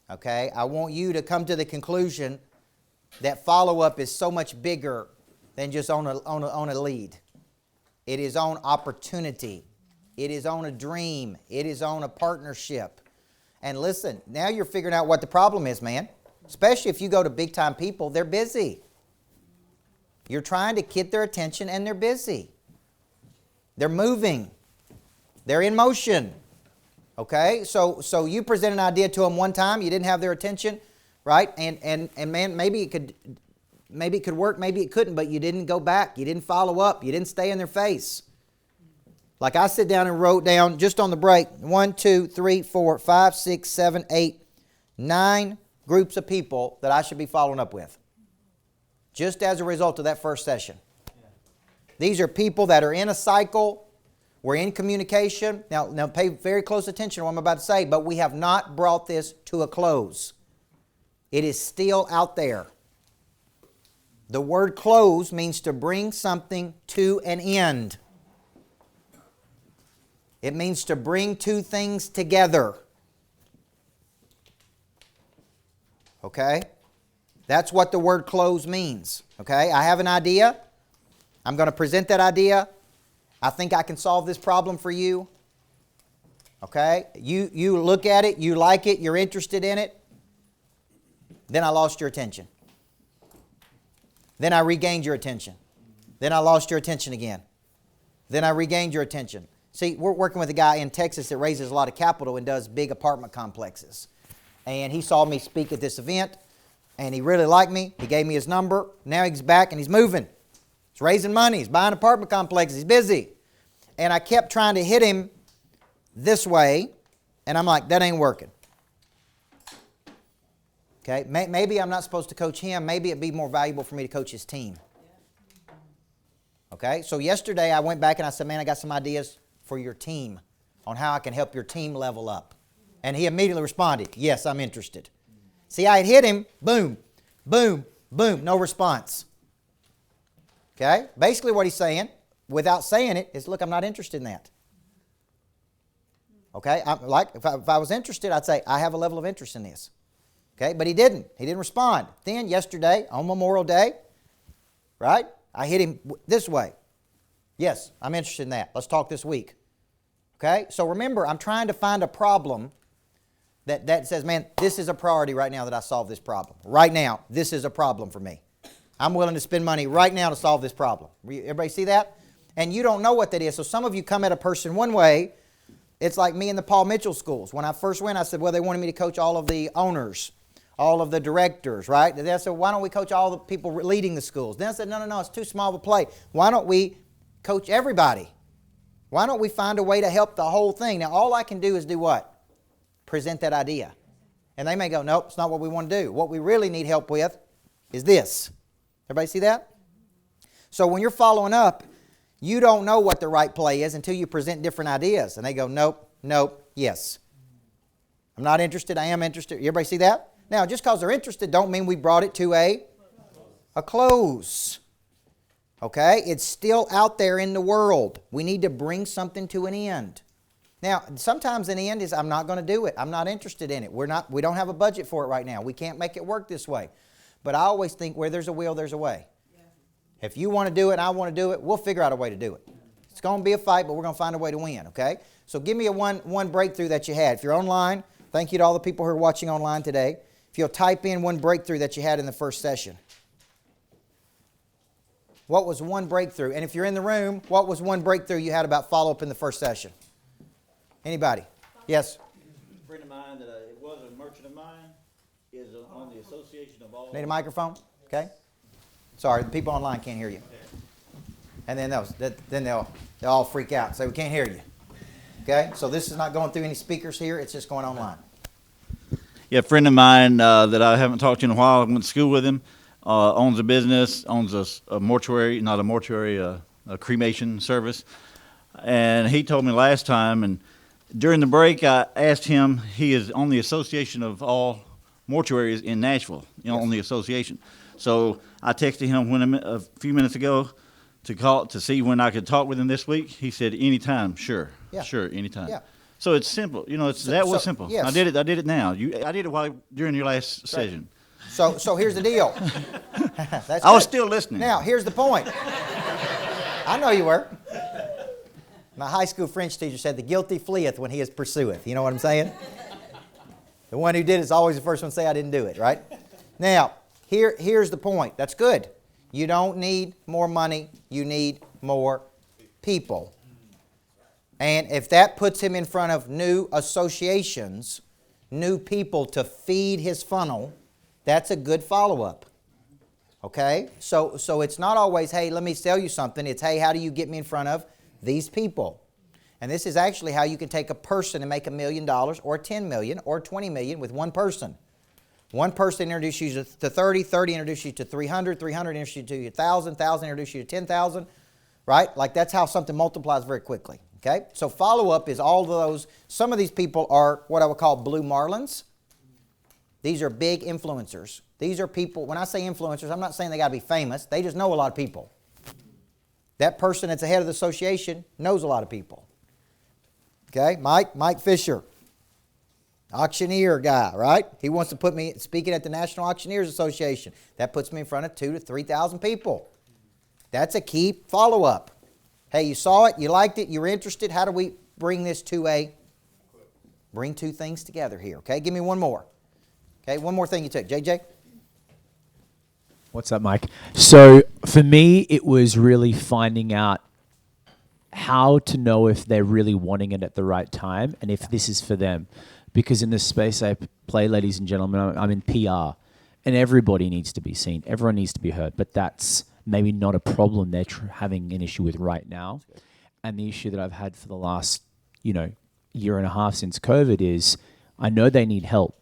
Okay? I want you to come to the conclusion that follow-up is so much bigger than just on a lead. It is on opportunity. It is on a dream. It is on a partnership. And listen, now you're figuring out what the problem is, man. Especially if you go to big-time people, they're busy. You're trying to get their attention and they're busy. They're moving. They're in motion. Okay? So you present an idea to them one time, you didn't have their attention, right? And man, maybe it could work, maybe it couldn't, but you didn't go back. You didn't follow up. You didn't stay in their face. Like I sit down and wrote down just on the break 1, 2, 3, 4, 5, 6, 7, 8, 9 groups of people that I should be following up with. Just as a result of that first session. These are people that are in a cycle. We're in communication. Now pay very close attention to what I'm about to say, but we have not brought this to a close. It is still out there. The word close means to bring something to an end. It means to bring two things together. Okay? That's what the word close means. Okay? I have an idea. I'm going to present that idea. I think I can solve this problem for you. Okay? You look at it, you like it, you're interested in it. Then I lost your attention. Then I regained your attention. Then I lost your attention again. Then I regained your attention. See, we're working with a guy in Texas that raises a lot of capital and does big apartment complexes. And he saw me speak at this event, and he really liked me. He gave me his number. Now he's back and he's moving. He's raising money. He's buying apartment complexes. He's busy. And I kept trying to hit him this way, and I'm like, that ain't working. Okay, maybe I'm not supposed to coach him. Maybe it'd be more valuable for me to coach his team. Okay, so yesterday I went back and I said, man, I got some ideas for your team on how I can help your team level up. And he immediately responded, yes, I'm interested. See, I had hit him, boom, boom, boom, no response. Okay, basically what he's saying, without saying it, is, look, I'm not interested in that. Okay, if I was interested, I'd say, I have a level of interest in this. Okay, but he didn't. He didn't respond. Then yesterday, on Memorial Day, right, I hit him this way. Yes, I'm interested in that. Let's talk this week. Okay, so remember, I'm trying to find a problem that says, man, this is a priority right now that I solve this problem. Right now, this is a problem for me. I'm willing to spend money right now to solve this problem. Everybody see that? And you don't know what that is. So some of you come at a person one way. It's like me in the Paul Mitchell schools. When I first went, I said, well, they wanted me to coach all of the owners, all of the directors, right? And I said, why don't we coach all the people leading the schools? Then I said, no, it's too small of a play. Why don't we coach everybody? Why don't we find a way to help the whole thing? Now, all I can do is do what? Present that idea. And they may go, nope, it's not what we want to do. What we really need help with is this. Everybody see that? So when you're following up, you don't know what the right play is until you present different ideas. And they go, nope, yes. I'm not interested, I am interested. Everybody see that? Now, just because they're interested don't mean we brought it to a close. Okay? It's still out there in the world. We need to bring something to an end. Now, sometimes an end is, I'm not going to do it. I'm not interested in it. We don't have a budget for it right now. We can't make it work this way. But I always think where there's a will, there's a way. Yeah. If you want to do it and I want to do it, we'll figure out a way to do it. It's going to be a fight, but we're going to find a way to win, okay? So give me a one breakthrough that you had. If you're online, thank you to all the people who are watching online today. If you'll type in one breakthrough that you had in the first session. What was one breakthrough? And if you're in the room, what was one breakthrough you had about follow-up in the first session? Anybody? Yes? A friend of mine that it was a merchant of mine is on the Association of All... Need a microphone? Okay. Sorry, the people online can't hear you. And then they'll all freak out and say, we can't hear you. Okay? So this is not going through any speakers here. It's just going online. Yeah, a friend of mine that I haven't talked to in a while, I went to school with him, owns a business, owns a mortuary, not a mortuary, a cremation service. And he told me last time, and during the break, I asked him, he is on the Association of All Mortuaries in Nashville, yes. On the association. So I texted him a few minutes ago to see when I could talk with him this week. He said, anytime, sure. Yeah. Sure, anytime. Yeah. So it's simple. You know, was simple. Yes. I did it now. I did it during your last session. So here's the deal. That's I was good. still listening. Now, here's the point. I know you were. My high school French teacher said, the guilty fleeth when he is pursueth. You know what I'm saying? The one who did is always the first one to say, I didn't do it, right? Now, here's the point. That's good. You don't need more money. You need more people. And if that puts him in front of new associations, new people to feed his funnel, that's a good follow-up. Okay? So it's not always, hey, let me sell you something. It's, hey, how do you get me in front of these people? And this is actually how you can take a person and make $1 million or 10 million or 20 million with one person. One person introduces you to 30, 30 introduces you to 300, 300 introduces you to 1,000, 1,000 introduces you to 10,000, right? Like that's how something multiplies very quickly. Okay? So follow-up is all of those. Some of these people are what I would call blue marlins. These are big influencers. These are people, when I say influencers, I'm not saying they got to be famous. They just know a lot of people. That person that's the head of the association knows a lot of people. Okay? Mike Fisher, auctioneer guy, right? He wants to put me speaking at the National Auctioneers Association. That puts me in front of 2,000 to 3,000 people. That's a key follow-up. Hey, you saw it, you liked it, you were interested. How do we bring this to bring two things together here? Okay, give me one more. Okay, one more thing you took. JJ? What's up, Mike? So for me, it was really finding out how to know if they're really wanting it at the right time and if this is for them. Because in the space I play, ladies and gentlemen, I'm in PR. And everybody needs to be seen. Everyone needs to be heard. But that's maybe not a problem they're having an issue with right now. And the issue that I've had for the last, year and a half since COVID is I know they need help.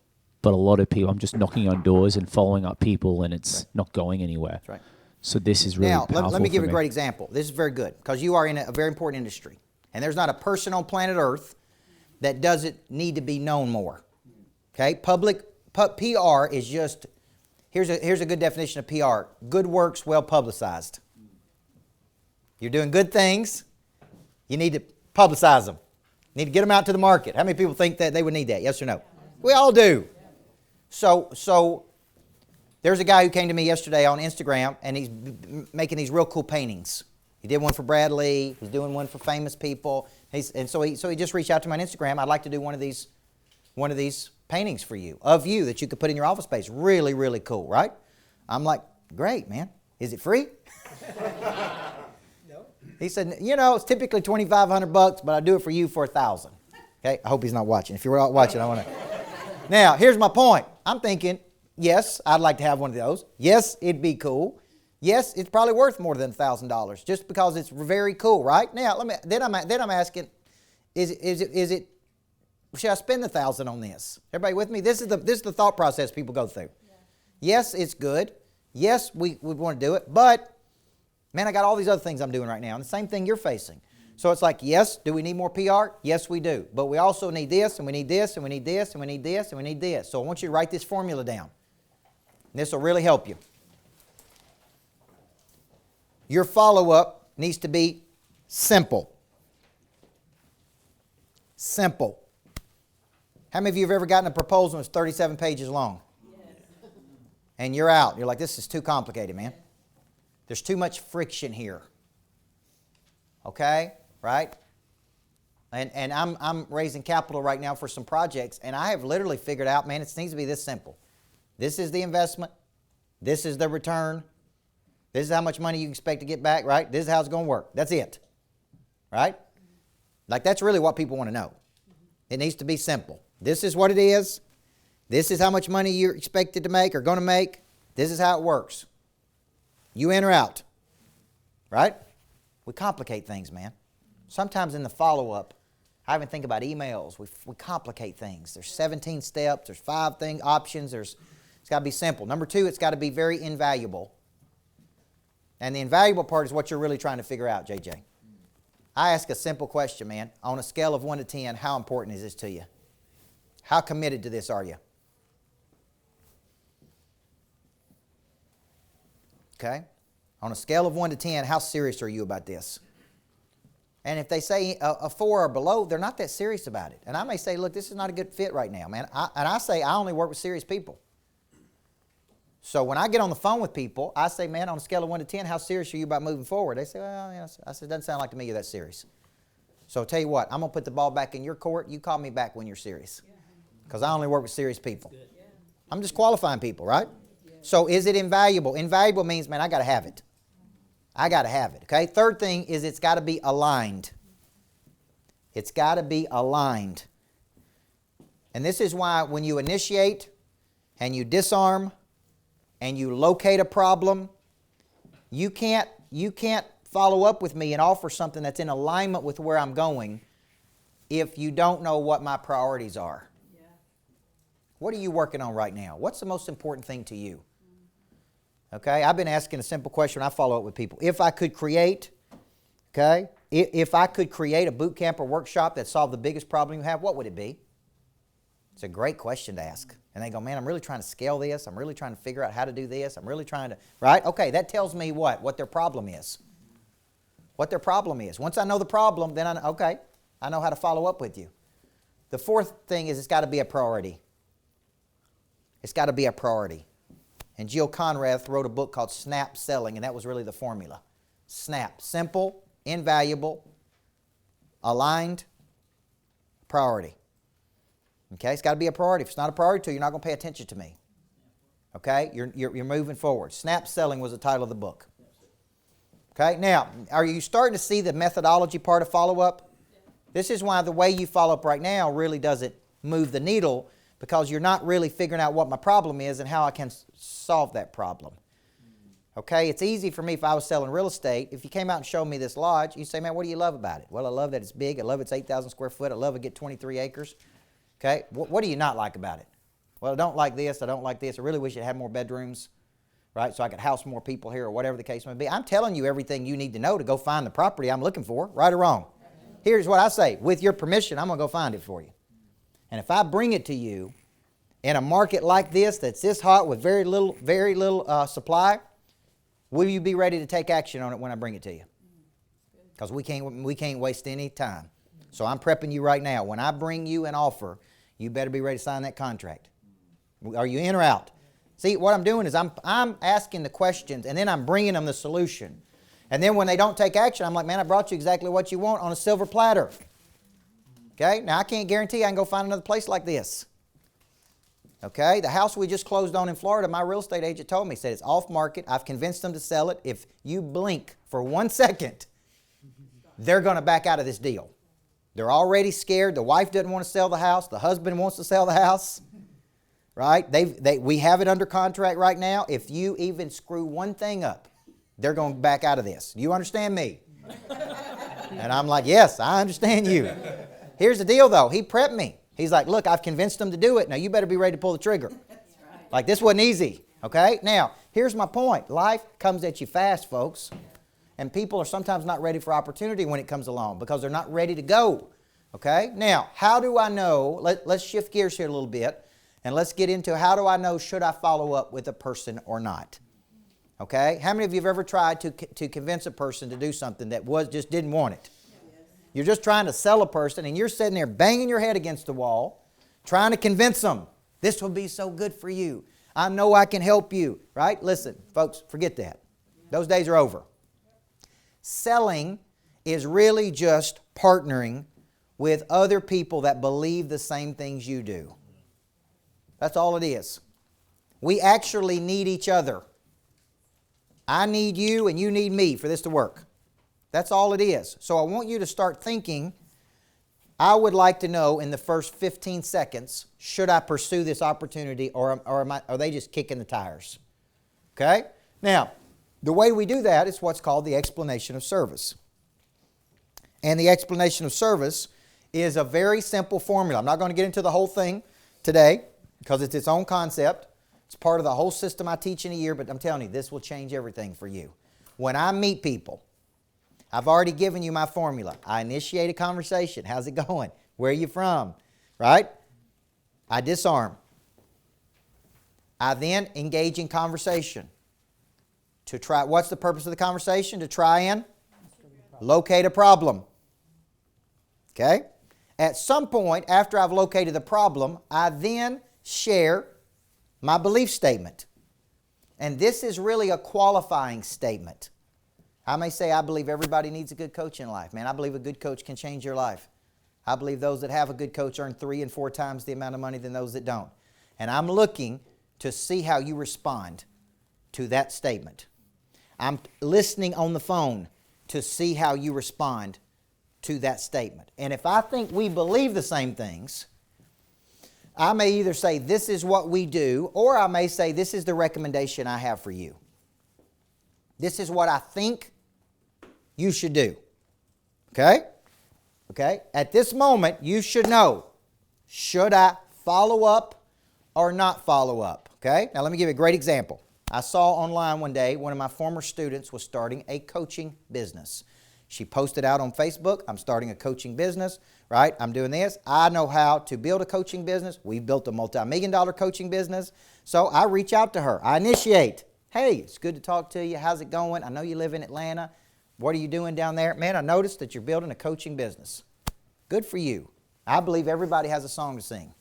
But a lot of people, I'm just knocking on doors and following up people, and it's not going anywhere. That's right. So this is really powerful. Now, let me give you a great example. This is very good because you are in a very important industry. And there's not a person on planet Earth that doesn't need to be known more. Okay? PR is just, here's a good definition of PR. Good works well publicized. You're doing good things, you need to publicize them. You need to get them out to the market. How many people think that they would need that? Yes or no? We all do. So there's a guy who came to me yesterday on Instagram, and he's making these real cool paintings. He did one for Bradley. He's doing one for famous people. So he just reached out to me on Instagram. I'd like to do one of these paintings for you, of you, that you could put in your office space. Really, really cool, right? I'm like, great, man. Is it free? No. He said, it's typically $2,500, but I'll do it for you for $1,000. Okay? I hope he's not watching. If you're watching, I want to. Now, here's my point. I'm thinking, yes, I'd like to have one of those. Yes, it'd be cool. Yes, it's probably worth more than $1,000 just because it's very cool, right? Now, then I'm asking, is it? Should I spend $1,000 on this? Everybody with me? This is the thought process people go through. Yeah. Yes, it's good. Yes, we would want to do it, but man, I got all these other things I'm doing right now, and the same thing you're facing. So it's like, yes, do we need more PR? Yes, we do. But we also need this, and we need this, and we need this, and we need this, and we need this. So I want you to write this formula down. This will really help you. Your follow-up needs to be simple. Simple. How many of you have ever gotten a proposal that's 37 pages long? Yes. And you're out. You're like, this is too complicated, man. There's too much friction here. Okay? Right? And I'm raising capital right now for some projects, and I have literally figured out, man, it needs to be this simple. This is the investment. This is the return. This is how much money you expect to get back, right? This is how it's going to work. That's it. Right? Like, that's really what people want to know. It needs to be simple. This is what it is. This is how much money you're expected to make or going to make. This is how it works. You in or out. Right? We complicate things, man. Sometimes in the follow-up, I even think about emails. We complicate things. There's 17 steps. There's 5 options. It's got to be simple. Number 2, it's got to be very invaluable. And the invaluable part is what you're really trying to figure out, JJ. I ask a simple question, man. On a scale of 1 to 10, how important is this to you? How committed to this are you? Okay? On a scale of 1 to 10, how serious are you about this? And if they say a 4 or below, they're not that serious about it. And I may say, look, this is not a good fit right now, man. And I say I only work with serious people. So when I get on the phone with people, I say, man, on a scale of 1 to 10, how serious are you about moving forward? They say, well, yes. I said, doesn't sound like to me you're that serious. So I'll tell you what, I'm going to put the ball back in your court. You call me back when you're serious. Because I only work with serious people. I'm just qualifying people, right? So is it invaluable? Invaluable means, man, I got to have it. I got to have it, okay? Third thing is it's got to be aligned. It's got to be aligned. And this is why when you initiate and you disarm and you locate a problem, you can't follow up with me and offer something that's in alignment with where I'm going if you don't know what my priorities are. Yeah. What are you working on right now? What's the most important thing to you? Okay, I've been asking a simple question when I follow up with people. If I could create, okay, if I could create a boot camp or workshop that solved the biggest problem you have, what would it be? It's a great question to ask. And they go, man, I'm really trying to scale this. I'm really trying to figure out how to do this. I'm really trying to, right? Okay, that tells me what? What their problem is. What their problem is. Once I know the problem, then I know how to follow up with you. The fourth thing is it's got to be a priority. It's got to be a priority. And Jill Conrath wrote a book called Snap Selling, and that was really the formula. SNAP, simple, invaluable, aligned, priority. Okay, it's got to be a priority. If it's not a priority to you, you're not going to pay attention to me. Okay, you're moving forward. Snap Selling was the title of the book. Okay, now, are you starting to see the methodology part of follow-up? This is why the way you follow up right now really doesn't move the needle, because you're not really figuring out what my problem is and how I can solve that problem. Okay, it's easy for me if I was selling real estate. If you came out and showed me this lodge, you say, man, what do you love about it? Well, I love that it's big. I love it's 8,000 square foot. I love it get 23 acres. Okay, what do you not like about it? Well, I don't like this. I don't like this. I really wish it had more bedrooms, right, so I could house more people here or whatever the case may be. I'm telling you everything you need to know to go find the property I'm looking for, right or wrong. Here's what I say. With your permission, I'm going to go find it for you. And if I bring it to you in a market like this that's this hot with very little supply, will you be ready to take action on it when I bring it to you? Because we can't waste any time. So I'm prepping you right now. When I bring you an offer, you better be ready to sign that contract. Are you in or out? See, what I'm doing is I'm asking the questions, and then I'm bringing them the solution. And then when they don't take action, I'm like, man, I brought you exactly what you want on a silver platter. Okay? Now, I can't guarantee I can go find another place like this. Okay? The house we just closed on in Florida, my real estate agent told me, said it's off market. I've convinced them to sell it. If you blink for 1 second, they're going to back out of this deal. They're already scared. The wife doesn't want to sell the house. The husband wants to sell the house. Right? We have it under contract right now. If you even screw one thing up, they're going to back out of this. Do you understand me? And I'm like, yes, I understand you. Here's the deal, though. He prepped me. He's like, look, I've convinced them to do it. Now, you better be ready to pull the trigger. Like, this wasn't easy. Okay? Now, here's my point. Life comes at you fast, folks. And people are sometimes not ready for opportunity when it comes along because they're not ready to go. Okay? Now, how do I know? Let's shift gears here a little bit. And let's get into how do I know should I follow up with a person or not? Okay? How many of you have ever tried to convince a person to do something that just didn't want it? You're just trying to sell a person and you're sitting there banging your head against the wall trying to convince them, this will be so good for you. I know I can help you. Right? Listen, folks, forget that. Those days are over. Selling is really just partnering with other people that believe the same things you do. That's all it is. We actually need each other. I need you and you need me for this to work. That's all it is. So I want you to start thinking, I would like to know in the first 15 seconds, should I pursue this opportunity or are they just kicking the tires? Okay? Now, the way we do that is what's called the explanation of service. And the explanation of service is a very simple formula. I'm not going to get into the whole thing today because it's its own concept. It's part of the whole system I teach in a year, but I'm telling you, this will change everything for you. When I meet people, I've already given you my formula. I initiate a conversation. How's it going? Where are you from? Right? I disarm. I then engage in conversation. To try, what's the purpose of the conversation? To try and locate a problem. Okay? At some point, after I've located the problem, I then share my belief statement. And this is really a qualifying statement. I may say, I believe everybody needs a good coach in life. Man, I believe a good coach can change your life. I believe those that have a good coach earn 3 and 4 times the amount of money than those that don't. And I'm looking to see how you respond to that statement. I'm listening on the phone to see how you respond to that statement. And if I think we believe the same things, I may either say this is what we do, or I may say this is the recommendation I have for you. This is what I think you should do. Okay? Okay? At this moment, you should know, should I follow up or not follow up? Okay? Now let me give you a great example. I saw online one day one of my former students was starting a coaching business. She posted out on Facebook, I'm starting a coaching business, right? I'm doing this. I know how to build a coaching business. We've built a multi-million-dollar coaching business. So I reach out to her. I initiate. Hey, it's good to talk to you. How's it going? I know you live in Atlanta. What are you doing down there? Man, I noticed that you're building a coaching business. Good for you. I believe everybody has a song to sing.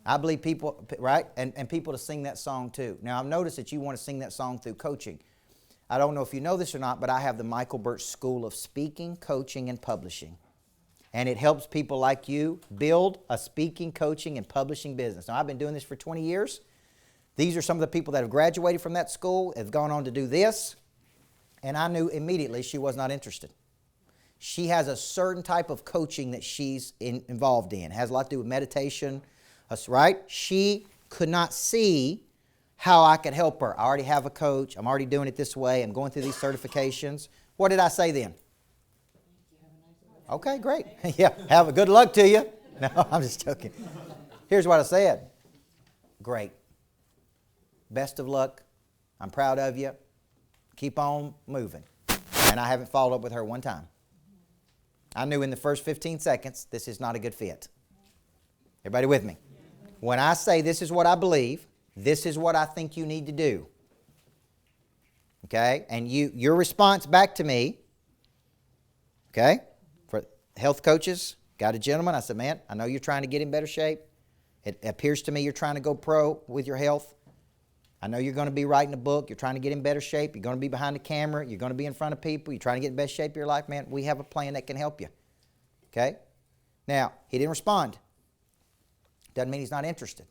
I believe people, right? And people to sing that song too. Now, I've noticed that you want to sing that song through coaching. I don't know if you know this or not, but I have the Michael Birch School of Speaking, Coaching, and Publishing. And it helps people like you build a speaking, coaching, and publishing business. Now, I've been doing this for 20 years. These are some of the people that have graduated from that school, have gone on to do this. And I knew immediately she was not interested. She has a certain type of coaching that she's involved in. It has a lot to do with meditation, right? She could not see how I could help her. I already have a coach. I'm already doing it this way. I'm going through these certifications. What did I say then? Okay, great. Yeah, have a good luck to you. No, I'm just joking. Here's what I said. Great. Best of luck. I'm proud of you. Keep on moving. And I haven't followed up with her one time. I knew in the first 15 seconds, this is not a good fit. Everybody with me? When I say this is what I believe, this is what I think you need to do. Okay? And your response back to me, okay? For health coaches, got a gentleman, I said, man, I know you're trying to get in better shape. It appears to me you're trying to go pro with your health. I know you're going to be writing a book. You're trying to get in better shape. You're going to be behind the camera. You're going to be in front of people. You're trying to get in best shape of your life, man. We have a plan that can help you. Okay? Now, he didn't respond. Doesn't mean he's not interested.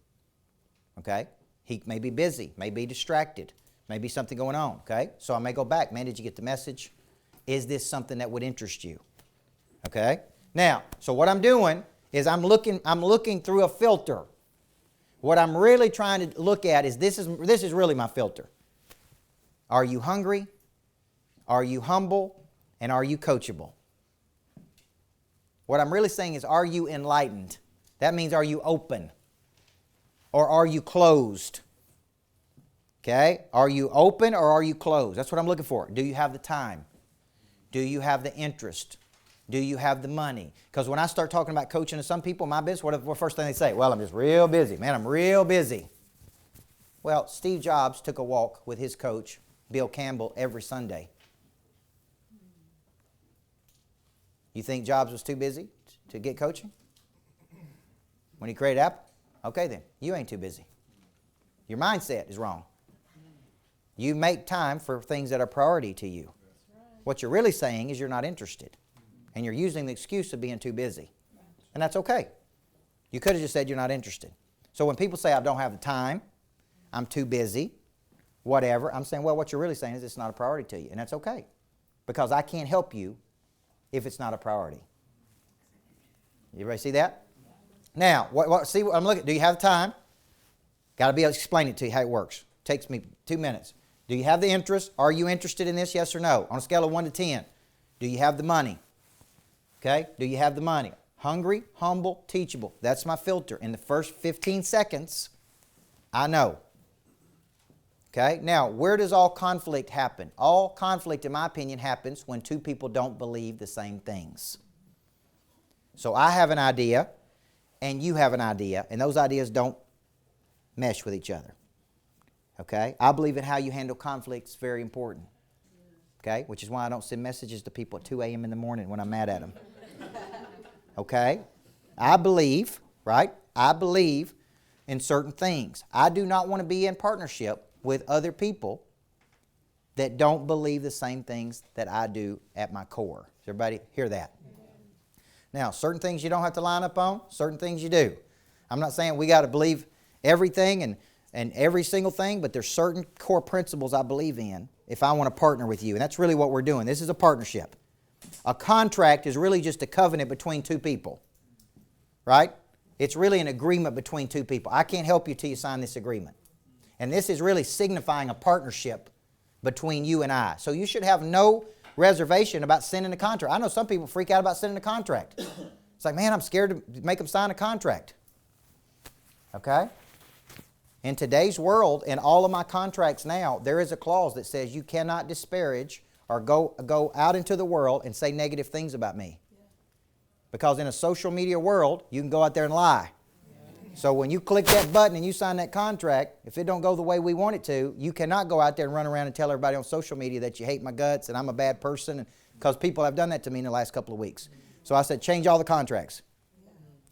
Okay? He may be busy, may be distracted, may be something going on. Okay? So I may go back. Man, did you get the message? Is this something that would interest you? Okay? Now, so what I'm doing is I'm looking through a filter. What I'm really trying to look at is this is really my filter. Are you hungry? Are you humble? And are you coachable? What I'm really saying is, are you enlightened? That means, are you open? Or are you closed? Okay? Are you open or are you closed? That's what I'm looking for. Do you have the time? Do you have the interest? Do you have the money? Because when I start talking about coaching to some people in my business, what first thing they say? Well, I'm just real busy. Man, I'm real busy. Well, Steve Jobs took a walk with his coach, Bill Campbell, every Sunday. You think Jobs was too busy to get coaching? When he created Apple? Okay then, you ain't too busy. Your mindset is wrong. You make time for things that are priority to you. What you're really saying is you're not interested. And you're using the excuse of being too busy. And that's okay. You could have just said you're not interested. So when people say I don't have the time, I'm too busy, whatever, I'm saying, well, what you're really saying is it's not a priority to you. And that's okay. Because I can't help you if it's not a priority. Everybody see that? Now, see what I'm looking at. Do you have time? Got to be able to explain it to you how it works. Takes me 2 minutes. Do you have the interest? Are you interested in this? Yes or no? On a scale of 1 to 10. Do you have the money? Okay? Do you have the money? Hungry, humble, teachable. That's my filter. In the first 15 seconds, I know. Okay? Now, where does all conflict happen? All conflict, in my opinion, happens when two people don't believe the same things. So I have an idea, and you have an idea, and those ideas don't mesh with each other. Okay? I believe in how you handle conflict is very important. Okay? Which is why I don't send messages to people at 2 a.m. in the morning when I'm mad at them. Okay? I believe, right? I believe in certain things. I do not want to be in partnership with other people that don't believe the same things that I do at my core. Does everybody hear that? Now, certain things you don't have to line up on, certain things you do. I'm not saying we got to believe everything and every single thing, but there's certain core principles I believe in if I want to partner with you. And that's really what we're doing. This is a partnership. A contract is really just a covenant between two people, right? It's really an agreement between two people. I can't help you till you sign this agreement. And this is really signifying a partnership between you and I. So you should have no reservation about sending a contract. I know some people freak out about sending a contract. It's like, man, I'm scared to make them sign a contract. Okay? In today's world, in all of my contracts now, there is a clause that says you cannot disparage or go out into the world and say negative things about me. Because in a social media world, you can go out there and lie. So when you click that button and you sign that contract, if it don't go the way we want it to, you cannot go out there and run around and tell everybody on social media that you hate my guts and I'm a bad person, because people have done that to me in the last couple of weeks. So I said, change all the contracts.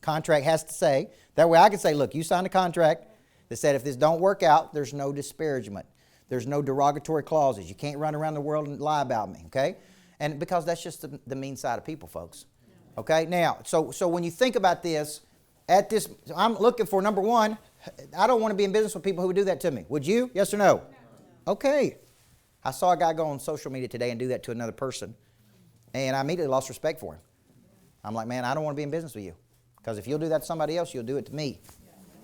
Contract has to say, that way I can say, look, you signed a contract that said if this don't work out, there's no disparagement. There's no derogatory clauses. You can't run around the world and lie about me, okay? And because that's just the mean side of people, folks. Okay, now, so when you think about this, I'm looking for, number one, I don't want to be in business with people who would do that to me. Would you? Yes or no? Okay. I saw a guy go on social media today and do that to another person, and I immediately lost respect for him. I'm like, man, I don't want to be in business with you, because if you'll do that to somebody else, you'll do it to me.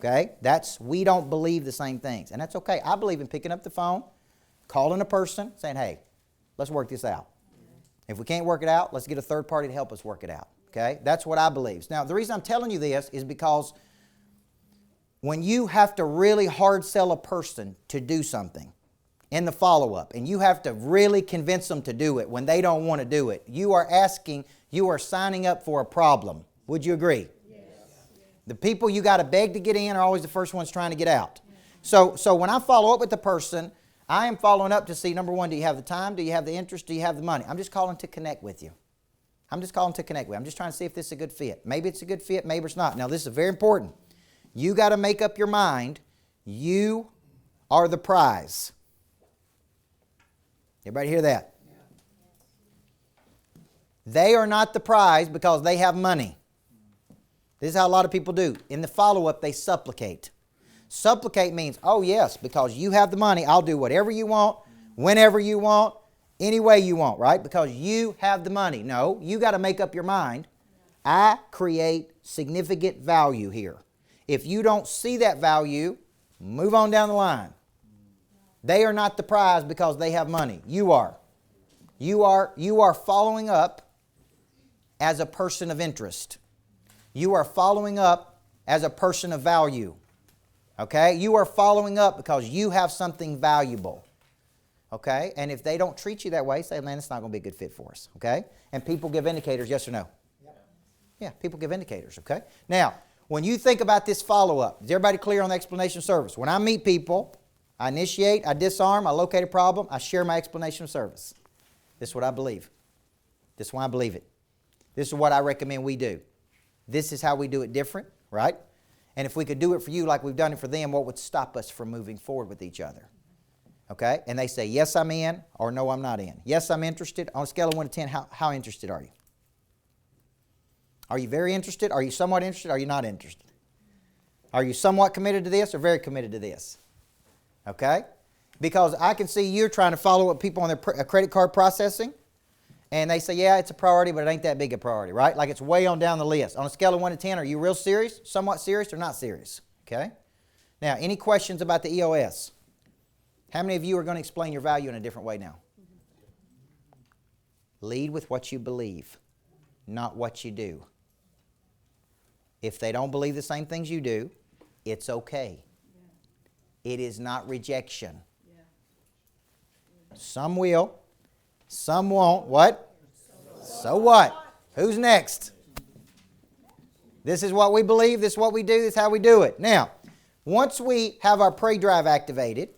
Okay? We don't believe the same things, and that's okay. I believe in picking up the phone, calling a person, saying, hey, let's work this out. If we can't work it out, let's get a third party to help us work it out. Okay? That's what I believe. Now, the reason I'm telling you this is because when you have to really hard sell a person to do something in the follow-up, and you have to really convince them to do it when they don't want to do it, you are signing up for a problem. Would you agree? Yes. The people you got to beg to get in are always the first ones trying to get out. So when I follow up with the person, I am following up to see, number one, do you have the time? Do you have the interest? Do you have the money? I'm just calling to connect with you. I'm just trying to see if this is a good fit. Maybe it's a good fit, maybe it's not. Now, this is very important. You got to make up your mind. You are the prize. Everybody hear that? They are not the prize because they have money. This is how a lot of people do. In the follow-up, they supplicate. Supplicate means, oh yes, because you have the money, I'll do whatever you want, whenever you want, any way you want, right? Because you have the money. No, you got to make up your mind. I create significant value here. If you don't see that value, move on down the line. They are not the prize because they have money. You are. You are following up as a person of interest. You are following up as a person of value. Okay? You are following up because you have something valuable. Okay? And if they don't treat you that way, say, man, it's not going to be a good fit for us. Okay? And people give indicators, yes or no? Yeah, people give indicators. Okay? Now, when you think about this follow-up, is everybody clear on the explanation of service? When I meet people, I initiate, I disarm, I locate a problem, I share my explanation of service. This is what I believe. This is why I believe it. This is what I recommend we do. This is how we do it different, right? And if we could do it for you like we've done it for them, what would stop us from moving forward with each other? Okay? And they say, yes, I'm in, or no, I'm not in. Yes, I'm interested. On a scale of 1 to 10, how interested are you? Are you very interested? Are you somewhat interested? Are you not interested? Are you somewhat committed to this or very committed to this? Okay? Because I can see you're trying to follow up people on their credit card processing, and they say, yeah, it's a priority, but it ain't that big a priority, right? Like it's way on down the list. On a scale of 1 to 10, are you real serious, somewhat serious, or not serious? Okay? Now, any questions about the EOS? How many of you are going to explain your value in a different way now? Lead with what you believe, not what you do. If they don't believe the same things you do, it's okay. It is not rejection. Some will, some won't. What? So what? Who's next? This is what we believe, this is what we do, this is how we do it. Now, once we have our pray drive activated,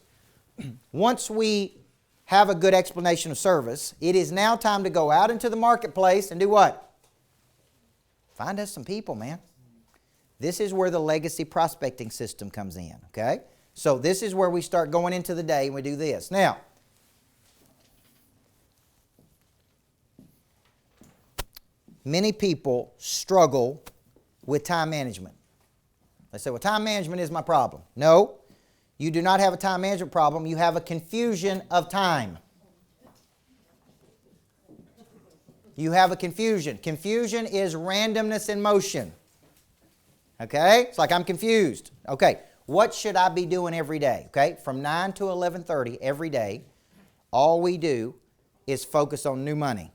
once we have a good explanation of service, it is now time to go out into the marketplace and do what? Find us some people, man. This is where the legacy prospecting system comes in, okay? So this is where we start going into the day and we do this. Now, many people struggle with time management. They say, well, time management is my problem. No, you do not have a time management problem. You have a confusion of time. You have a confusion. Confusion is randomness in motion. Okay? It's like I'm confused. Okay, what should I be doing every day? Okay, from 9 to 11:30 every day, all we do is focus on new money.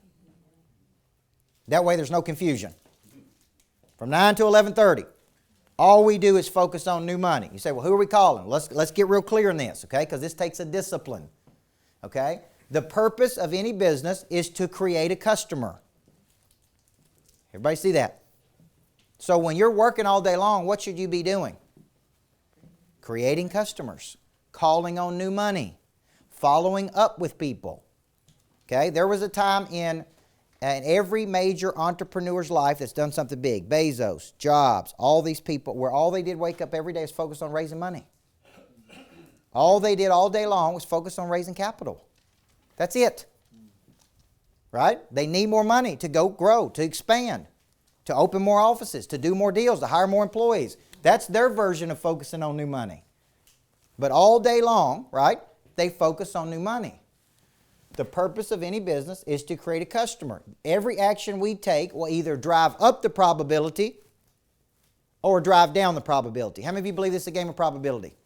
That way there's no confusion. From 9 to 11:30, all we do is focus on new money. You say, well, who are we calling? Let's get real clear in this, okay? Because this takes a discipline, okay? The purpose of any business is to create a customer. Everybody see that? So when you're working all day long, what should you be doing? Creating customers, calling on new money, following up with people. Okay, there was a time in every major entrepreneur's life that's done something big. Bezos, Jobs, all these people, where all they did wake up every day is focus on raising money. All they did all day long was focus on raising capital. That's it. Right? They need more money to go grow, to expand, to open more offices, to do more deals, to hire more employees. That's their version of focusing on new money. But all day long, right, they focus on new money. The purpose of any business is to create a customer. Every action we take will either drive up the probability or drive down the probability. How many of you believe this is a game of probability?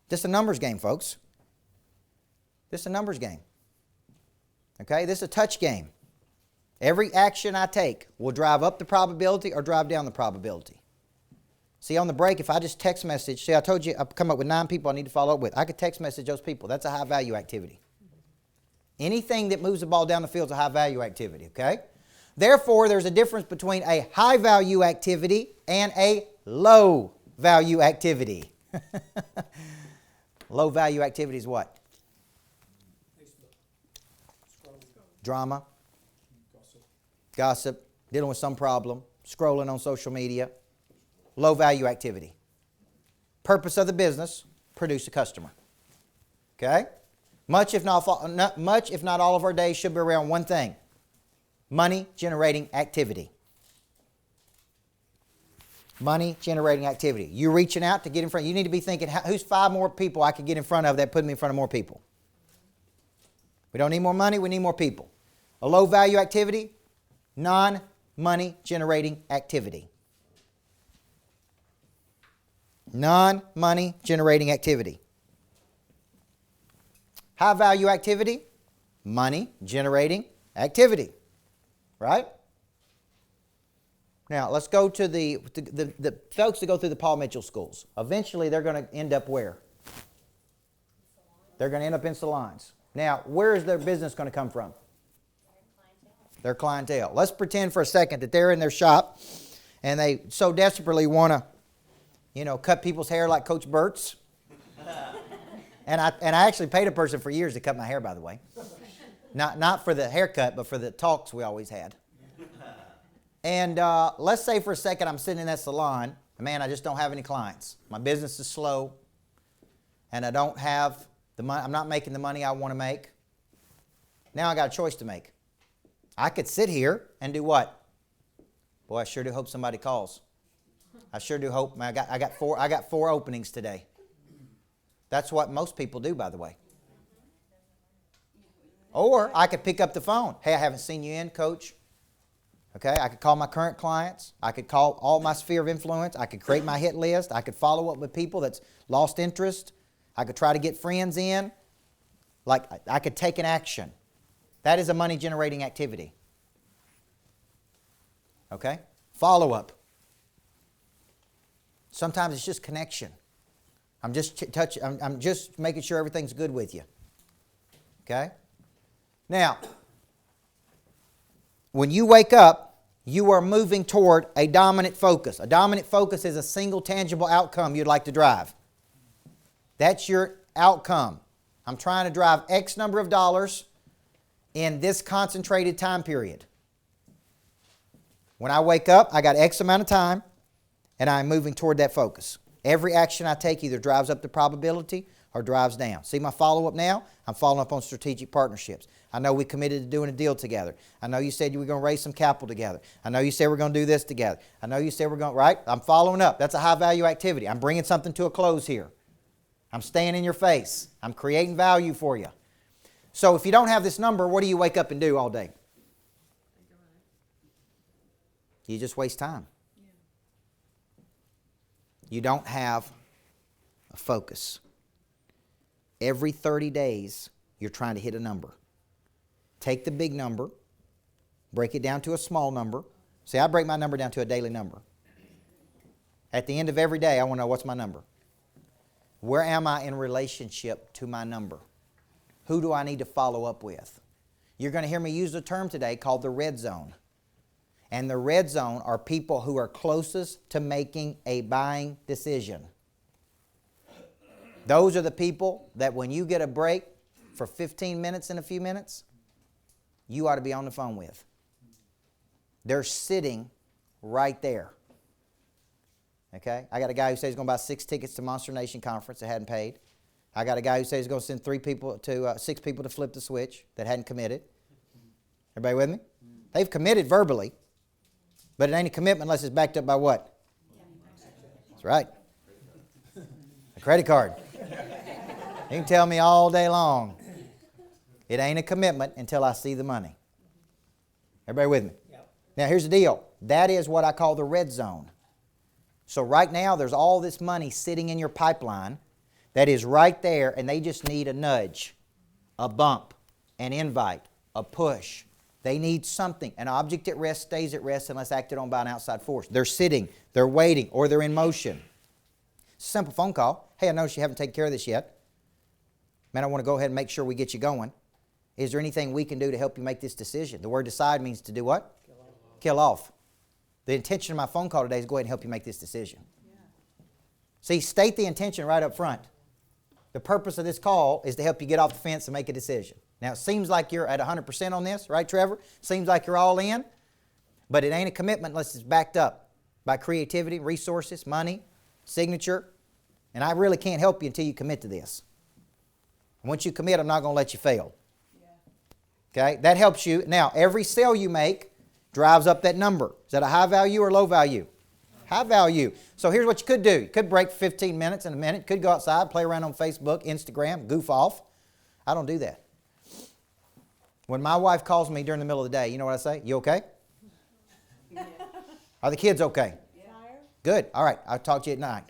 This is a numbers game, folks. This is a numbers game. Okay, this is a touch game. Every action I take will drive up the probability or drive down the probability. See, on the break, if I just text message, see, I told you I've come up with 9 people I need to follow up with. I could text message those people. That's a high-value activity. Anything that moves the ball down the field is a high-value activity, okay? Therefore, there's a difference between a high-value activity and a low-value activity. Low-value activity is what? Drama. Gossip, dealing with some problem, scrolling on social media. Low value activity. Purpose of the business, produce a customer. Okay? Much if not all of our days should be around one thing. Money generating activity. Money generating activity. You reaching out to get in front. You need to be thinking, who's 5 more people I could get in front of that put me in front of more people? We don't need more money, we need more people. A low value activity, non-money generating activity. Non-money generating activity. High value activity, money generating activity. Right? Now let's go to the folks that go through the Paul Mitchell schools. Eventually they're going to end up where? They're going to end up in salons. Now, where is their business going to come from? Their clientele. Let's pretend for a second that they're in their shop and they so desperately want to, cut people's hair like Coach Burt's. And I actually paid a person for years to cut my hair, by the way. Not for the haircut, but for the talks we always had. And let's say for a second I'm sitting in that salon. Man, I just don't have any clients. My business is slow. And I don't have the money. I'm not making the money I want to make. Now I got a choice to make. I could sit here and do what? Boy, I sure do hope somebody calls. I sure do hope. Man, I got 4 openings today. That's what most people do, by the way. Or I could pick up the phone. Hey, I haven't seen you in, coach. Okay, I could call my current clients. I could call all my sphere of influence. I could create my hit list. I could follow up with people that's lost interest. I could try to get friends in. Like, I could take an action. That is a money-generating activity. Okay? Follow-up. Sometimes it's just connection. I'm just making sure everything's good with you. Okay? Now, when you wake up, you are moving toward a dominant focus. A dominant focus is a single tangible outcome you'd like to drive. That's your outcome. I'm trying to drive X number of dollars in this concentrated time period. When I wake up, I got X amount of time, and I'm moving toward that focus. Every action I take either drives up the probability or drives down. See my follow-up now? I'm following up on strategic partnerships. I know we committed to doing a deal together. I know you said you were going to raise some capital together. I know you said we're going to do this together. I know you said we're going to, right? I'm following up. That's a high-value activity. I'm bringing something to a close here. I'm staying in your face. I'm creating value for you. So if you don't have this number, what do you wake up and do all day? You just waste time. You don't have a focus. Every 30 days, you're trying to hit a number. Take the big number, break it down to a small number. See, I break my number down to a daily number. At the end of every day, I want to know what's my number. Where am I in relationship to my number? Who do I need to follow up with? You're going to hear me use a term today called the red zone. And the red zone are people who are closest to making a buying decision. Those are the people that when you get a break for 15 minutes in a few minutes, you ought to be on the phone with. They're sitting right there. Okay? I got a guy who says he's going to buy 6 tickets to Monster Nation Conference that hadn't paid. I got a guy who says he's going to send 6 people to flip the switch that hadn't committed. Everybody with me? They've committed verbally, but it ain't a commitment unless it's backed up by what? That's right. A credit card. You can tell me all day long. It ain't a commitment until I see the money. Everybody with me? Yep. Now here's the deal. That is what I call the red zone. So right now there's all this money sitting in your pipeline that is right there, and they just need a nudge, a bump, an invite, a push. They need something. An object at rest stays at rest unless acted on by an outside force. They're sitting, they're waiting, or they're in motion. Simple phone call. Hey, I noticed you haven't taken care of this yet. Man, I want to go ahead and make sure we get you going. Is there anything we can do to help you make this decision? The word decide means to do what? Kill off. Kill off. The intention of my phone call today is to go ahead and help you make this decision. Yeah. See, state the intention right up front. The purpose of this call is to help you get off the fence and make a decision. Now, it seems like you're at 100% on this, right, Trevor? Seems like you're all in, but it ain't a commitment unless it's backed up by creativity, resources, money, signature, and I really can't help you until you commit to this. Once you commit, I'm not going to let you fail. Okay, that helps you. Now, every sale you make drives up that number. Is that a high value or low value? High value. So here's what you could do. You could break 15 minutes in a minute. You could go outside, play around on Facebook, Instagram, goof off. I don't do that. When my wife calls me during the middle of the day, you know what I say? You okay? Yeah. Are the kids okay? Yeah. Good. All right. I'll talk to you at night.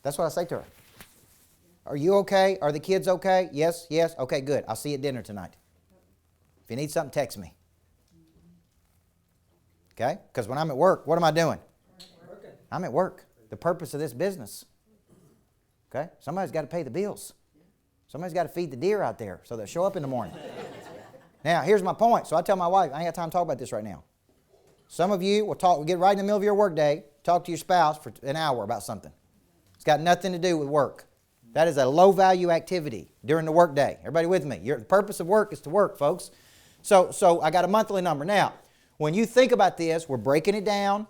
That's what I say to her. Are you okay? Are the kids okay? Yes, yes. Okay, good. I'll see you at dinner tonight. If you need something, text me. Okay? Because when I'm at work, what am I doing? Working. I'm at work. The purpose of this business. Okay? Somebody's got to pay the bills. Somebody's got to feed the deer out there so they'll show up in the morning. Now, here's my point. So I tell my wife, I ain't got time to talk about this right now. Some of you will get right in the middle of your work day, talk to your spouse for an hour about something. It's got nothing to do with work. That is a low-value activity during the work day. Everybody with me? The purpose of work is to work, folks. So I got a monthly number. Now, when you think about this, we're breaking it down.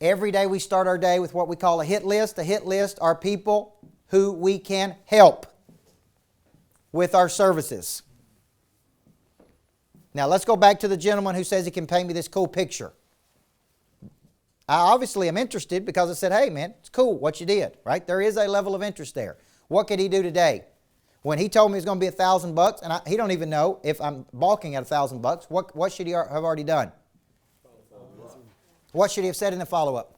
Every day we start our day with what we call a hit list. A hit list are people who we can help with our services. Now, let's go back to the gentleman who says he can paint me this cool picture. I obviously am interested because I said, hey, man, it's cool what you did, right? There is a level of interest there. What could he do today? When he told me it's going to be $1,000, and he don't even know if I'm balking at $1,000, what should he have already done? What should he have said in the follow-up?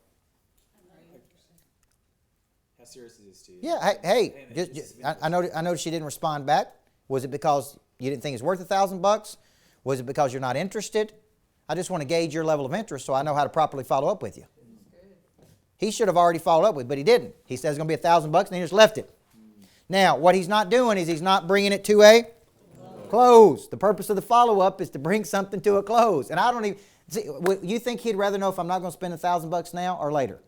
How serious is this to you? Yeah, I noticed she didn't respond back. Was it because you didn't think it's worth $1,000? Was it because you're not interested? I just want to gauge your level of interest so I know how to properly follow up with you. He should have already followed up with, but he didn't. He says it's going to be $1,000 and he just left it. Now, what he's not doing is he's not bringing it to a close. The purpose of the follow-up is to bring something to a close. And I don't even, see, you think he'd rather know if I'm not going to spend $1,000 now or later?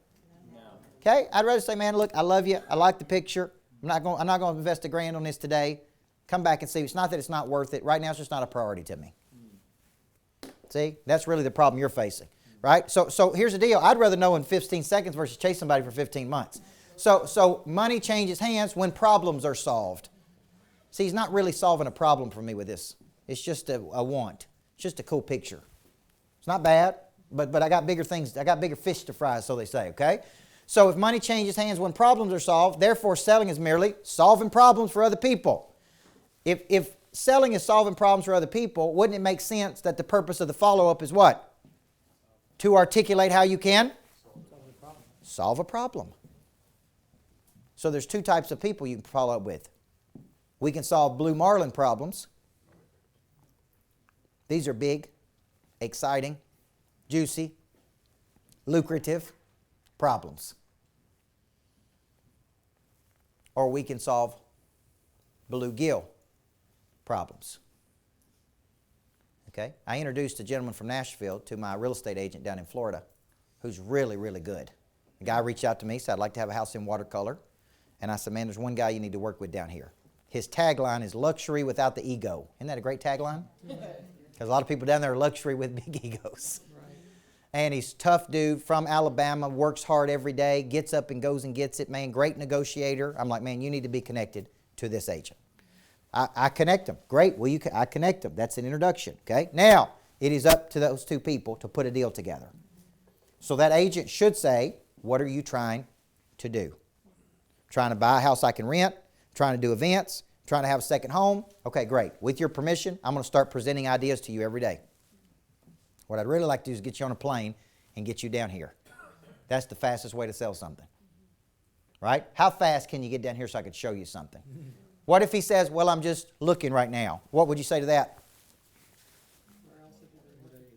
No. Okay? I'd rather say, man, look, I love you. I like the picture. I'm not going to invest $1,000 on this today. Come back and see. It's not that it's not worth it. Right now, it's just not a priority to me. See, that's really the problem you're facing, right? So here's the deal. I'd rather know in 15 seconds versus chase somebody for 15 months. So money changes hands when problems are solved. See, he's not really solving a problem for me with this. It's just a want. It's just a cool picture. It's not bad, but I got bigger things. I got bigger fish to fry, so they say, okay? So if money changes hands when problems are solved, therefore selling is merely solving problems for other people. If selling is solving problems for other people, wouldn't it make sense that the purpose of the follow-up is what? To articulate how you can? Solve a problem. So there's two types of people you can follow up with. We can solve blue marlin problems. These are big, exciting, juicy, lucrative problems. Or we can solve bluegill problems. Okay? I introduced a gentleman from Nashville to my real estate agent down in Florida who's really, really good. The guy reached out to me, said, I'd like to have a house in watercolor. And I said, man, there's one guy you need to work with down here. His tagline is luxury without the ego. Isn't that a great tagline? Because a lot of people down there are luxury with big egos. Right. And he's a tough dude from Alabama, works hard every day, gets up and goes and gets it, man, great negotiator. I'm like, man, you need to be connected to this agent. I connect them. Great. Well, I connect them. That's an introduction. Okay. Now, it is up to those two people to put a deal together. So that agent should say, what are you trying to do? Trying to buy a house I can rent, trying to do events, trying to have a second home. Okay, great. With your permission, I'm going to start presenting ideas to you every day. What I'd really like to do is get you on a plane and get you down here. That's the fastest way to sell something. Right? How fast can you get down here so I could show you something? What if he says, well, I'm just looking right now? What would you say to that?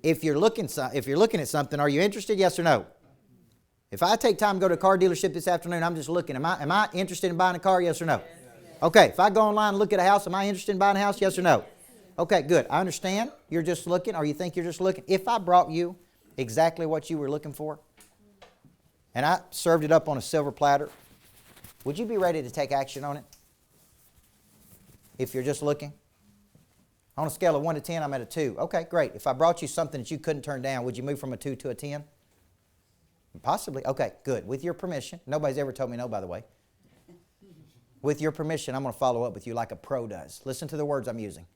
If you're looking at something, are you interested? Yes or no? If I take time to go to a car dealership this afternoon, I'm just looking. Am I interested in buying a car? Yes or no? Okay, if I go online and look at a house, am I interested in buying a house? Yes or no? Okay, good. I understand. You're just looking, or you think you're just looking. If I brought you exactly what you were looking for, and I served it up on a silver platter, would you be ready to take action on it? If you're just looking? On a scale of 1 to 10, I'm at a 2. Okay, great. If I brought you something that you couldn't turn down, would you move from a 2 to a 10? Possibly. Okay, good. With your permission. Nobody's ever told me no, by the way. With your permission, I'm going to follow up with you like a pro does. Listen to the words I'm using.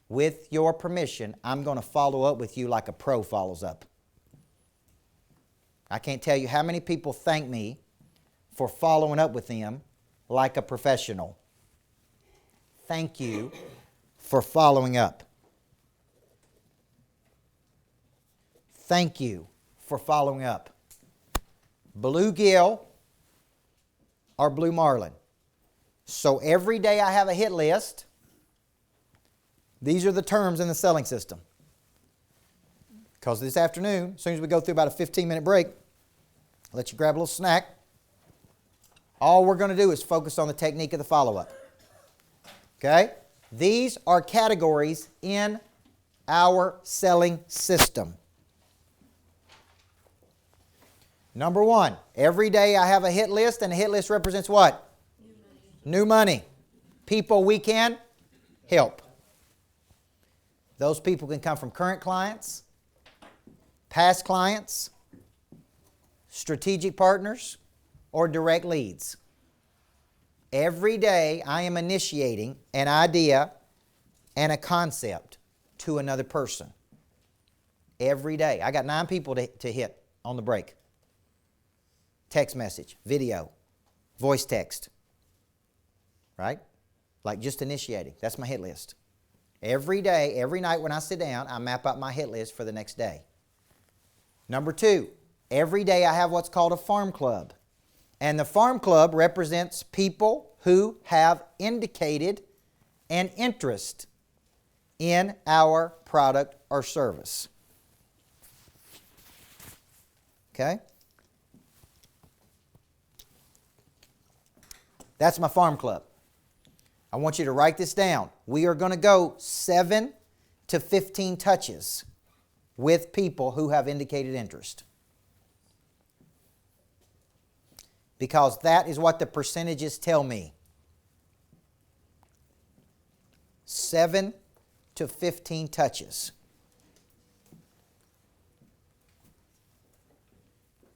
With your permission, I'm going to follow up with you like a pro follows up. I can't tell you how many people thank me for following up with them like a professional. Thank you for following up. Thank you for following up. Bluegill or blue marlin. So every day I have a hit list. These are the terms in the selling system. Because this afternoon, as soon as we go through about a 15-minute break, I'll let you grab a little snack. All we're going to do is focus on the technique of the follow-up. Okay? These are categories in our selling system. Number one, every day I have a hit list, and a hit list represents what? New money. People we can help. Those people can come from current clients, past clients, strategic partners, or direct leads. Every day I am initiating an idea and a concept to another person. Every day. I got 9 people to hit on the break. Text message, video, voice text. Right? Like just initiating. That's my hit list. Every day, every night when I sit down, I map out my hit list for the next day. Number 2, every day I have what's called a farm club. And the farm club represents people who have indicated an interest in our product or service. Okay? That's my farm club. I want you to write this down. We are going to go 7 to 15 touches with people who have indicated interest. Because that is what the percentages tell me. 7 to 15 touches.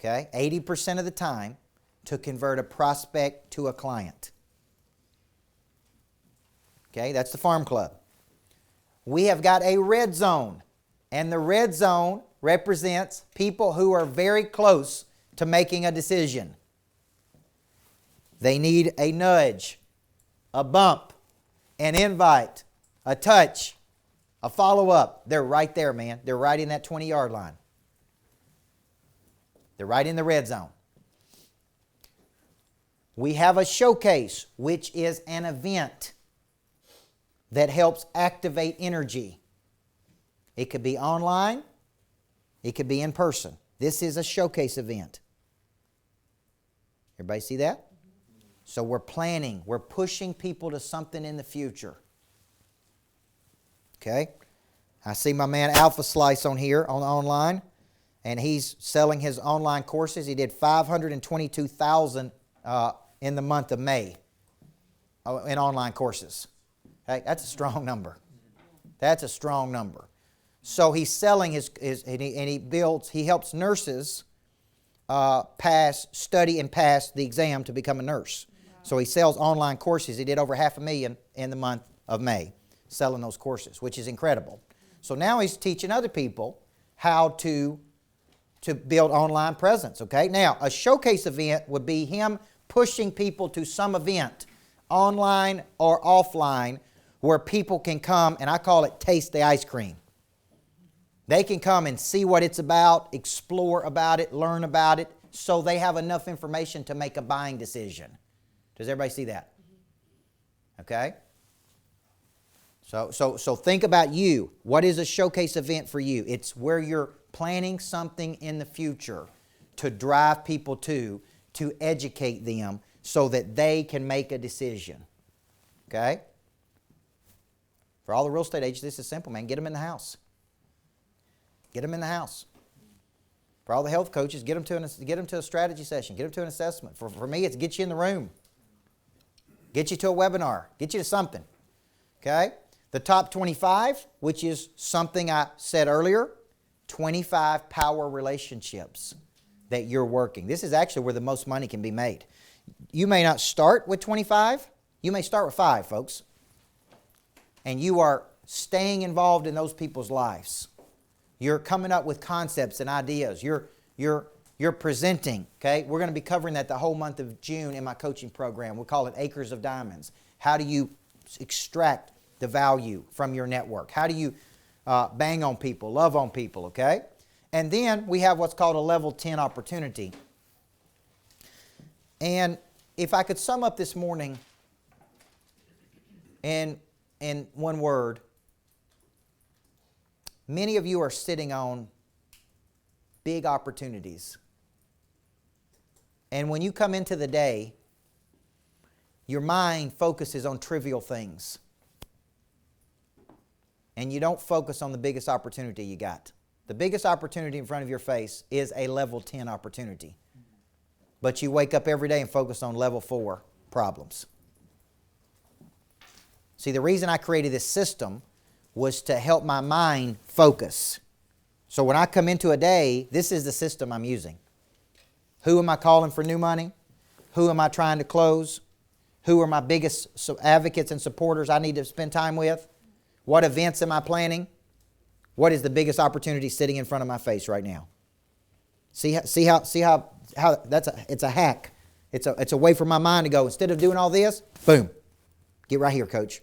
Okay? 80% of the time to convert a prospect to a client. Okay? That's the Farm Club. We have got a red zone, and the red zone represents people who are very close to making a decision. They need a nudge, a bump, an invite, a touch, a follow-up. They're right there, man. They're right in that 20-yard line. They're right in the red zone. We have a showcase, which is an event that helps activate energy. It could be online. It could be in person. This is a showcase event. Everybody see that? So we're planning. We're pushing people to something in the future. Okay? I see my man Alpha Slice on here on online, and he's selling his online courses. He did 522,000 in the month of May in online courses. Hey, that's a strong number. That's a strong number. So he's selling he helps nurses study and pass the exam to become a nurse. So he sells online courses. He did over $500,000 in the month of May selling those courses, which is incredible. So now he's teaching other people how to build online presence, okay? Now, a showcase event would be him pushing people to some event, online or offline, where people can come, and I call it taste the ice cream. They can come and see what it's about, explore about it, learn about it, so they have enough information to make a buying decision. Does everybody see that? Okay? So think about you. What is a showcase event for you? It's where you're planning something in the future to drive people to educate them so that they can make a decision. Okay? For all the real estate agents, this is simple, man. Get them in the house. Get them in the house. For all the health coaches, get them to a strategy session. Get them to an assessment. For me, it's get you in the room. Get you to a webinar. Get you to something. Okay? The top 25, which is something I said earlier, 25 power relationships that you're working. This is actually where the most money can be made. You may not start with 25. You may start with 5, folks. And you are staying involved in those people's lives. You're coming up with concepts and ideas. You're presenting, okay? We're going to be covering that the whole month of June in my coaching program. We call it Acres of Diamonds. How do you extract the value from your network? How do you bang on people, love on people, okay? And then we have what's called a level 10 opportunity. And if I could sum up this morning in one word, many of you are sitting on big opportunities. And when you come into the day, your mind focuses on trivial things. And you don't focus on the biggest opportunity you got. The biggest opportunity in front of your face is a level 10 opportunity. But you wake up every day and focus on level 4 problems. See, the reason I created this system was to help my mind focus. So when I come into a day, this is the system I'm using. Who am I calling for new money? Who am I trying to close? Who are my biggest advocates and supporters I need to spend time with? What events am I planning? What is the biggest opportunity sitting in front of my face right now? See how it's a hack. It's a way for my mind to go, instead of doing all this, boom, get right here, coach.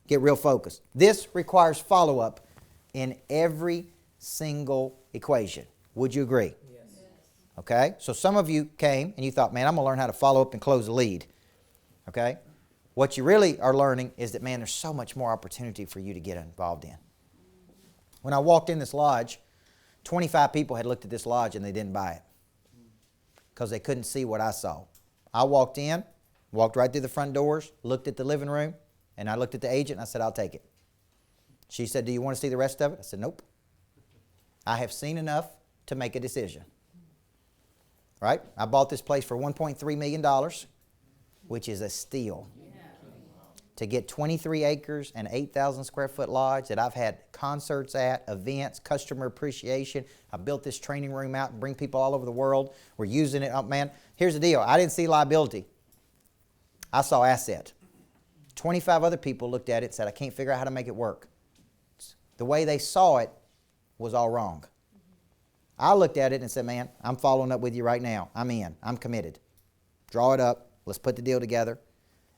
Get real focused. This requires follow-up in every single equation. Would you agree? Yes. Okay? So some of you came and you thought, man, I'm going to learn how to follow up and close a lead. Okay? What you really are learning is that, man, there's so much more opportunity for you to get involved in. When I walked in this lodge, 25 people had looked at this lodge and they didn't buy it because they couldn't see what I saw. I walked in, walked right through the front doors, looked at the living room, and I looked at the agent and I said, I'll take it. She said, do you want to see the rest of it? I said, nope. I have seen enough to make a decision. Right? I bought this place for $1.3 million, which is a steal. to get 23 acres and 8,000 square foot lodge that I've had concerts at, events, customer appreciation. I built this training room out and bring people all over the world. We're using it. Oh, man, here's the deal. I didn't see liability. I saw asset. 25 other people looked at it and said, I can't figure out how to make it work. The way they saw it was all wrong. I looked at it and said, man, I'm following up with you right now. I'm in. I'm committed. Draw it up. Let's put the deal together.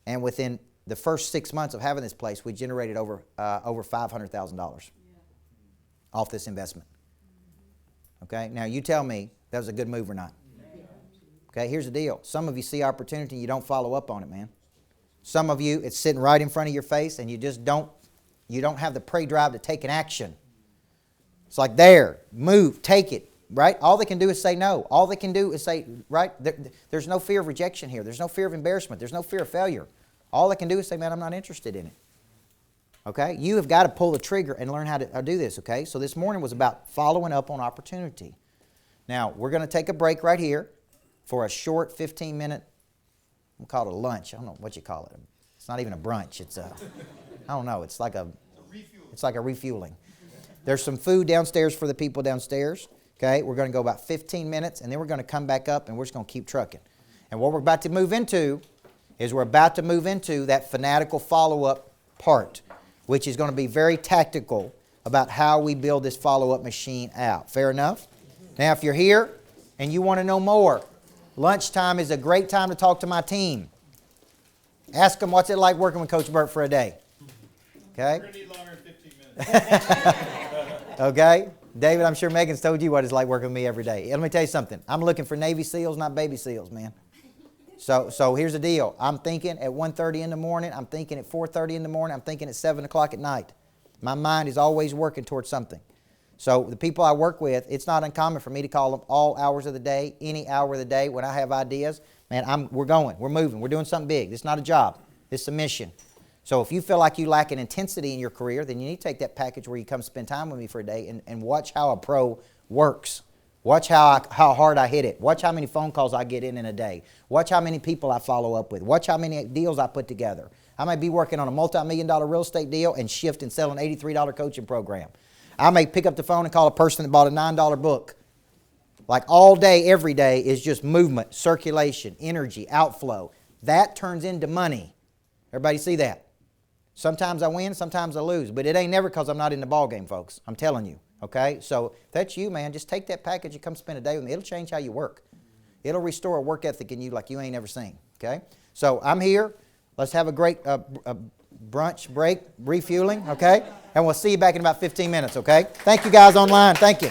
And within the first 6 months of having this place, we generated over $500,000 off this investment. Okay, now you tell me that was a good move or not. Okay, here's the deal. Some of you see opportunity and you don't follow up on it, man. Some of you, it's sitting right in front of your face and you just don't have the prey drive to take an action. It's like there, move, take it, right? All they can do is say no. All they can do is say, right? There's no fear of rejection here. There's no fear of embarrassment. There's no fear of failure. All they can do is say, man, I'm not interested in it. Okay? You have got to pull the trigger and learn how to do this, okay? So this morning was about following up on opportunity. Now, we're going to take a break right here for a short 15-minute, we'll call it a lunch. I don't know what you call it. It's not even a brunch. It's a, I don't know. It's like a refueling. There's some food downstairs for the people downstairs. Okay? We're going to go about 15 minutes, and then we're going to come back up, and we're just going to keep trucking. And what we're about to move into is we're about to move into that fanatical follow-up part, which is going to be very tactical about how we build this follow-up machine out. Fair enough? Now, if you're here and you want to know more, lunchtime is a great time to talk to my team. Ask them what's it like working with Coach Burt for a day. Okay? We're going to need longer than 15 minutes. Okay? David, I'm sure Megan's told you what it's like working with me every day. Let me tell you something. I'm looking for Navy SEALs, not baby SEALs, man. So here's the deal. I'm thinking at 1:30 in the morning. I'm thinking at 4:30 in the morning. I'm thinking at 7 o'clock at night. My mind is always working towards something. So the people I work with, it's not uncommon for me to call them all hours of the day, any hour of the day when I have ideas. Man, we're going. We're moving. We're doing something big. This is not a job. This is a mission. So if you feel like you lack an intensity in your career, then you need to take that package where you come spend time with me for a day and watch how a pro works. Watch how hard I hit it. Watch how many phone calls I get in a day. Watch how many people I follow up with. Watch how many deals I put together. I might be working on a multi-million-dollar real estate deal and shift and sell an $83 coaching program. I may pick up the phone and call a person that bought a $9 book. Like all day, every day is just movement, circulation, energy, outflow. That turns into money. Everybody see that? Sometimes I win, sometimes I lose. But it ain't never because I'm not in the ball game, folks. I'm telling you. Okay? So if that's you, man, just take that package and come spend a day with me. It'll change how you work. It'll restore a work ethic in you like you ain't never seen. Okay? So I'm here. Let's have a great brunch break, refueling. Okay? And we'll see you back in about 15 minutes. Okay? Thank you guys online. Thank you.